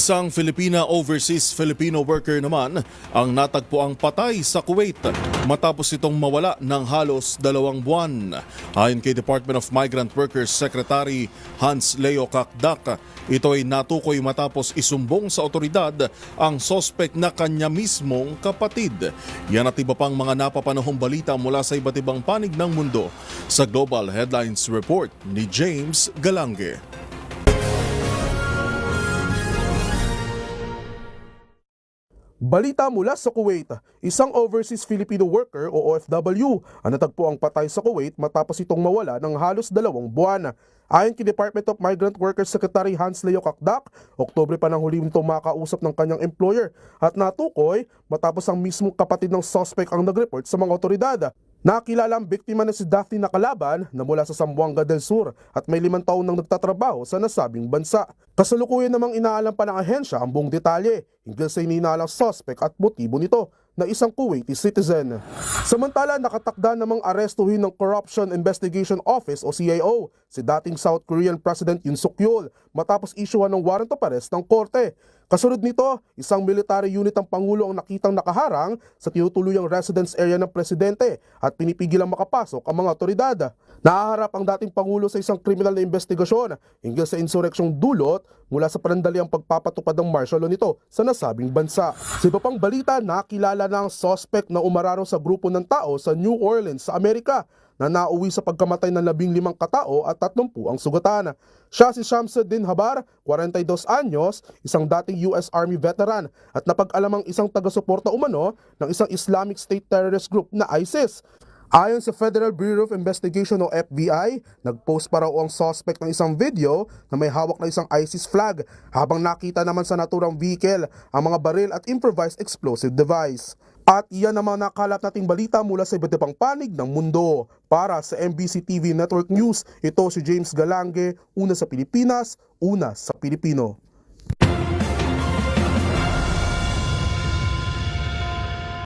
Isang Filipina overseas Filipino worker naman ang natagpuang patay sa Kuwait matapos itong mawala ng halos 2 buwan. Ayon kay Department of Migrant Workers Secretary Hans Leo Kakdak, ito ay natukoy matapos isumbong sa otoridad ang sospek na kanya mismong kapatid. Yan at iba pang mga napapanahong balita mula sa iba't ibang panig ng mundo sa Global Headlines Report ni James Galange. Balita mula sa Kuwait, isang overseas Filipino worker o OFW ang natagpuang patay sa Kuwait matapos itong mawala ng halos 2 buwan. Ayon kay Department of Migrant Workers Secretary Hans Leo Kakdak, Oktubre pa nang huli nitong makausap ng kanyang employer at natukoy matapos ang mismong kapatid ng suspect ang nag-report sa mga otoridad. Nakilala ang biktima na si Daphne Nakalaban na mula sa Zamboanga del Sur at may 5 taon nang nagtatrabaho sa nasabing bansa. Kasalukuyan namang inaalam pa ng ahensya ang buong detalye hinggil sa ininalang suspect at motibo nito na isang Kuwaiti citizen. Samantala, nakatakda namang arestuhin ng Corruption Investigation Office o CIO si dating South Korean President Yoon Suk Yeol matapos isyuhan ng warrant of arrest ng korte. Kasunod nito, isang military unit ang Pangulo ang nakitang nakaharang sa tinutuluyang residence area ng presidente at pinipigilang makapasok ang mga otoridad. Nahaharap ang dating Pangulo sa isang kriminal na investigasyon hinggil sa insureksyong dulot mula sa panandaliang pagpapatupad ng martial law nito sa nasabing bansa. Sa iba pang balita, nakilala na ang suspect na umararo sa grupo ng tao sa New Orleans sa Amerika na nauwi sa pagkamatay ng 15 katao at 30 ang sugatan. Siya si Shamsuddin Habar, 42 anyos, isang dating US Army veteran at napag-alamang isang taga-suporta umano ng isang Islamic State terrorist group na ISIS. Ayon sa Federal Bureau of Investigation o FBI, nag-post pa raw ang suspect ng isang video na may hawak na isang ISIS flag habang nakita naman sa naturang vehicle ang mga baril at improvised explosive device. At iyan ang mga nakalap nating balita mula sa iba't ibang panig ng mundo. Para sa MBC TV Network News, ito si James Galange, una sa Pilipinas, una sa Pilipino.